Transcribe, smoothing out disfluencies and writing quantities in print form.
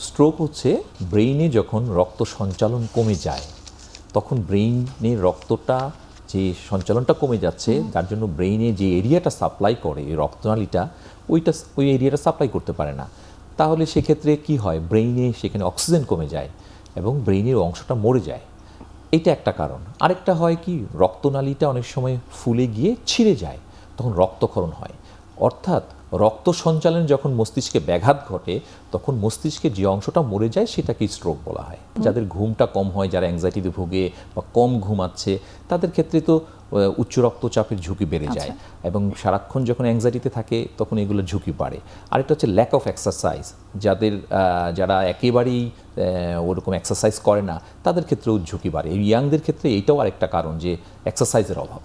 Stroke হচ্ছে ব্রেইনে যখন রক্ত সঞ্চালন কমে যায়, তখন ব্রেইনের রক্তটা যে সঞ্চালনটা কমে যাচ্ছে, যার জন্য ব্রেইনে যে এরিয়াটা সাপ্লাই করে এই রক্তনালীটা, ওই এরিয়াটা সাপ্লাই করতে পারে না। তাহলে সেক্ষেত্রে কি হয়, ব্রেইনে সেখানে অক্সিজেন কমে যায় এবং ব্রেইনের অংশটা মরে যায়। এইটা একটা কারণ। আরেকটা হয় কি, রক্তনালীটা অনেক সময় ফুলে গিয়ে ছিঁড়ে যায়, তখন রক্তক্ষরণ হয়। অর্থাৎ রক্ত সঞ্চালনে যখন মস্তিষ্কে ব্যাঘাত ঘটে, তখন মস্তিষ্কের যে অংশটা মরে যায় সেটাকে স্ট্রোক বলা হয়। যাদের ঘুমটা কম হয়, যারা অ্যাংজাইটিতে ভোগে বা কম ঘুমাচ্ছে, তাদের ক্ষেত্রে তো উচ্চ রক্তচাপের ঝুঁকি বেড়ে যায় এবং সারাক্ষণ যখন অ্যাংজাইটিতে থাকে তখন এগুলো ঝুঁকি বাড়ে। আরেকটা হচ্ছে ল্যাক অফ এক্সারসাইজ, যারা একেবারেই ওরকম এক্সারসাইজ করে না, তাদের ক্ষেত্রেও ঝুঁকি বাড়ে। ইয়াংদের ক্ষেত্রে এইটাও আরেকটা কারণ যে এক্সারসাইজের অভাব।